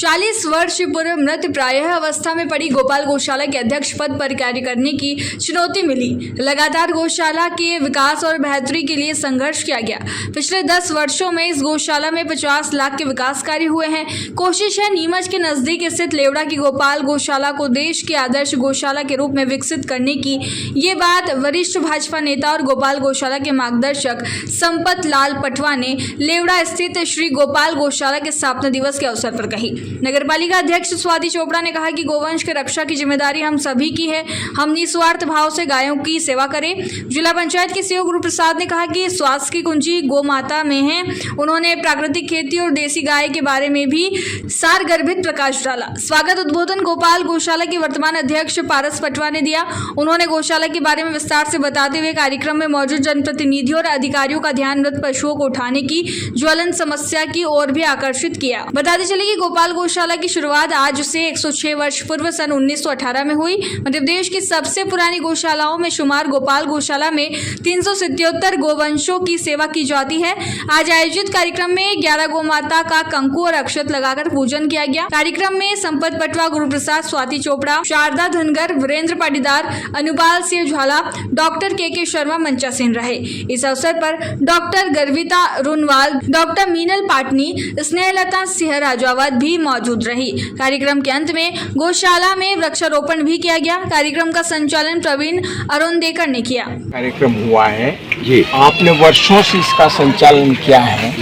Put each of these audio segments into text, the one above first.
40 वर्ष पूर्व मृत प्रायः अवस्था में पड़ी गोपाल गौशाला के अध्यक्ष पद पर कार्य करने की चुनौती मिली। लगातार गौशाला के विकास और बेहतरी के लिए संघर्ष किया गया। पिछले 10 वर्षों में इस गौशाला में 50 लाख के विकास कार्य हुए हैं। कोशिश है नीमच के नजदीक स्थित लेवड़ा की गोपाल गौशाला को देश के आदर्श गौशाला के रूप में विकसित करने की। ये बात वरिष्ठ भाजपा नेता और गोपाल गौशाला के मार्गदर्शक संपत लाल पटवा ने लेवड़ा स्थित श्री गोपाल गौशाला के स्थापना दिवस के अवसर पर कही। नगरपालिका अध्यक्ष स्वाति चोपड़ा ने कहा कि गोवंश की रक्षा की जिम्मेदारी हम सभी की है। हम निस्वार्थ भाव से गायों की सेवा करें। जिला पंचायत के सीईओ गुरु प्रसाद ने कहा कि स्वास्थ्य की कुंजी गौ माता में है। उन्होंने प्राकृतिक खेती और देसी गाय के बारे में भी सारगर्भित प्रकाश डाला। स्वागत उद्बोधन गोपाल गौशाला के वर्तमान अध्यक्ष पारस पटवा ने दिया। उन्होंने गौशाला के बारे में विस्तार से बताते हुए कार्यक्रम में मौजूद जनप्रतिनिधियों और अधिकारियों का ध्यान मृत पशुओं को उठाने की ज्वलंत समस्या की ओर भी आकर्षित किया। बताते चले कि गोपाल गौशाला की शुरुआत आज से 106 वर्ष पूर्व सन 1918 में हुई। मध्य प्रदेश की सबसे पुरानी गौशालाओं में शुमार गोपाल गौशाला में 377 गोवंशों की सेवा की जाती है। आज आयोजित कार्यक्रम में 11 गौ माता का कंकु और अक्षत लगाकर पूजन किया गया। कार्यक्रम में संपत पटवा, गुरु प्रसाद, स्वाति चोपड़ा, शारदा धनगर, वीरेंद्र पाटीदार, अनुपाल सिंह ज्वाला, डॉक्टर के शर्मा मंचासीन रहे। इस अवसर पर डॉक्टर गर्विता रुनवाल, डॉक्टर मीनल पाटनी, स्नेहलता सिंह राजावत भी मौजूद रही। कार्यक्रम के अंत में गौशाला में वृक्षारोपण भी किया गया। कार्यक्रम का संचालन प्रवीण अरुणदेकर ने किया। कार्यक्रम हुआ है जी, आपने वर्षों से इसका संचालन किया है,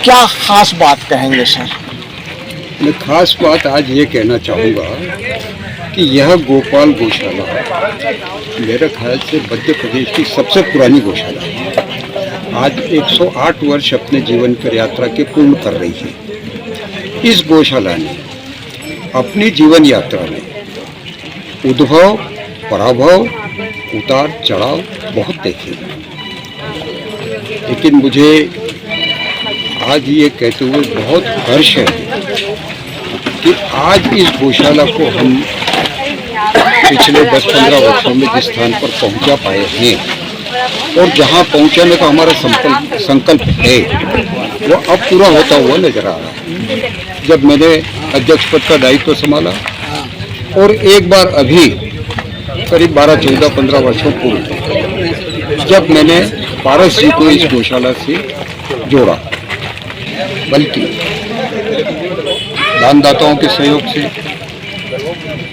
क्या खास बात कहेंगे सर? मैं खास बात आज ये कहना चाहूँगा कि यह गोपाल गौशाला मेरे ख्याल से मध्य प्रदेश की सबसे पुरानी गौशाला है। आज 108 वर्ष अपने जीवन पर यात्रा के पूर्ण कर रही है। इस गौशाला ने अपनी जीवन यात्रा में उद्भव, पराभव, उतार चढ़ाव बहुत देखे, लेकिन मुझे आज ये कहते हुए बहुत हर्ष है कि आज इस गौशाला को हम पिछले 10-15 वर्षों में जिस स्थान पर पहुंचा पाए हैं और जहां पहुंचाने का हमारा संकल्प है वो अब पूरा होता हुआ नजर आ रहा है। जब मैंने अध्यक्ष पद का दायित्व संभाला और एक बार अभी करीब 12-14-15 वर्षों पूर्व जब मैंने पारस जी को इस गौशाला से जोड़ा, बल्कि दानदाताओं के सहयोग से,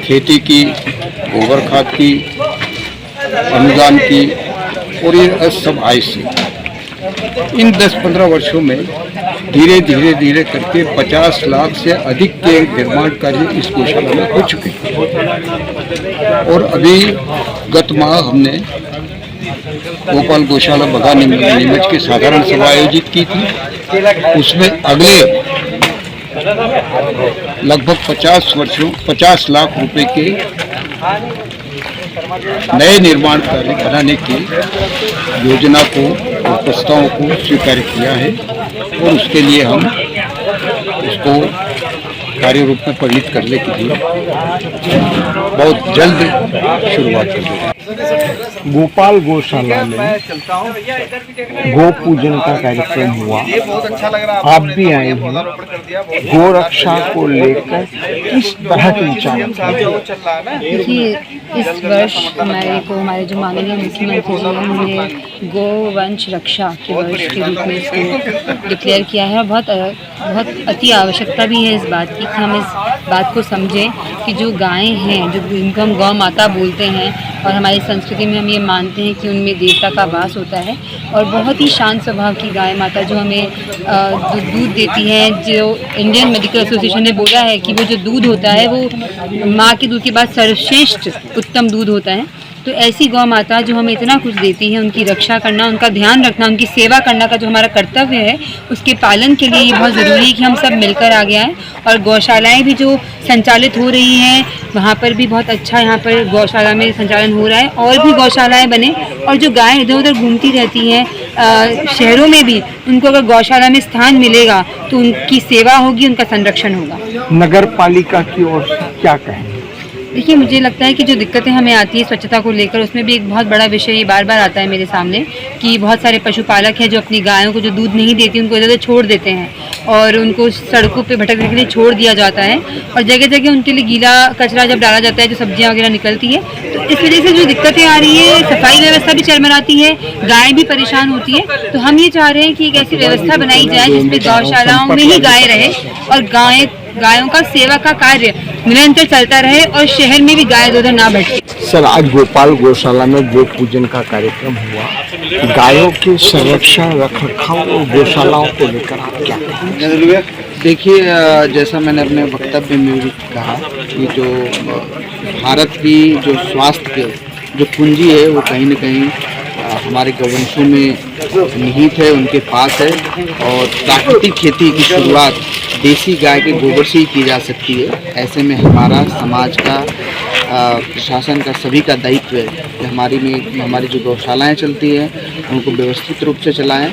खेती की, गोबर खाद की, अनुदान की और ये सब आय से इन 10-15 वर्षों में धीरे धीरे करके 50 लाख से अधिक के निर्माण कार्य इस गौशाला में हो चुके हैं। और अभी गत माह हमने गोपाल गौशाला बगा नीमच की साधारण सभा आयोजित की थी। उसमें अगले लगभग 50 लाख रुपए के नए निर्माण कार्य बनाने की योजना को और प्रस्तावों को स्वीकार किया है और उसके लिए हम उसको कार्य रूप में परिणित करने के लिए बहुत जल्द शुरुआत करेंगे। गोपाल गौशाला में गो पूजन का कार्यक्रम हुआ, आप भी आए हैं। गो रक्षा को लेकर किस तरह के विचार? देखिए, इस वर्ष हमारे जो माननीय मुख्यमंत्री जी हैं उन्होंने गोवंश रक्षा के वर्ष के रूप में इसको डिक्लेयर किया है। बहुत अति आवश्यकता भी है इस बात की कि हम इस बात को समझें कि जो गायें हैं, जो जिनको हम गौ माता बोलते हैं और हमारी संस्कृति में हम ये मानते हैं कि उनमें देवता का वास होता है और बहुत ही शांत स्वभाव की गाय माता जो हमें दूध देती है। जो इंडियन मेडिकल एसोसिएशन ने बोला है कि वो जो दूध होता है वो माँ के दूध के बाद सर्वश्रेष्ठ उत्तम दूध होता है। तो ऐसी गौ माता जो हमें इतना कुछ देती है, उनकी रक्षा करना, उनका ध्यान रखना, उनकी सेवा करना का जो हमारा कर्तव्य है, उसके पालन के लिए ये बहुत ज़रूरी है कि हम सब मिलकर आगे आएँ। और गौशालाएँ भी जो संचालित हो रही हैं वहाँ पर भी बहुत अच्छा यहाँ पर गौशाला में संचालन हो रहा है और भी गौशालाएँ बने और जो गायें इधर उधर घूमती रहती हैं शहरों में भी, उनको अगर गौशाला में स्थान मिलेगा तो उनकी सेवा होगी, उनका संरक्षण होगा। नगर पालिका की ओर से क्या कहें? देखिए, मुझे लगता है कि जो दिक्कतें हमें आती है स्वच्छता को लेकर, उसमें भी एक बहुत बड़ा विषय ये बार बार आता है मेरे सामने कि बहुत सारे पशुपालक हैं जो अपनी गायों को जो दूध नहीं देती उनको इधर छोड़ देते हैं। और उनको सड़कों पे भटकने के लिए छोड़ दिया जाता है और जगह जगह उनके लिए गीला कचरा जब डाला जाता है, जो सब्जियां वगैरह निकलती है, तो इस वजह से जो दिक्कतें आ रही है, सफाई व्यवस्था भी चरमराती है, गाय भी परेशान होती है। तो हम ये चाह रहे हैं कि एक ऐसी व्यवस्था बनाई जाए जिसमें गौशालाओं में ही गाय रहे और गायों का सेवा का कार्य निरंतर चलता रहे और शहर में भी गाय उधर ना भटके। सर, आज गोपाल गौशाला में गो पूजन का कार्यक्रम हुआ। गायों के संरक्षण, रखरखाव और गौशालाओं को लेकर आप क्या कहेंगे? देखिए, जैसा मैंने अपने वक्तव्य में भी कहा कि जो भारत की जो स्वास्थ्य के जो पूंजी है वो कहीं न कहीं हमारे गौवंशों में निहित है, उनके पास है। और प्राकृतिक खेती की शुरुआत देसी गाय के गोबर से ही की जा सकती है। ऐसे में हमारा समाज का, प्रशासन का, सभी का दायित्व है कि हमारी जो गौशालाएं चलती हैं उनको व्यवस्थित रूप से चलाएं,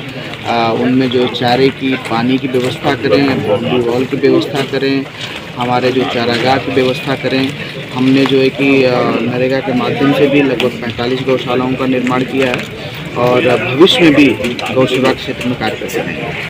उनमें जो चारे की, पानी की व्यवस्था करें, बाउंड्री वॉल की व्यवस्था करें, हमारे जो चारागाह की व्यवस्था करें। हमने जो है कि नरेगा के माध्यम से भी लगभग 45 गौशालाओं का निर्माण किया है और भविष्य में भी गौ सेवा क्षेत्र में कार्य करते हैं।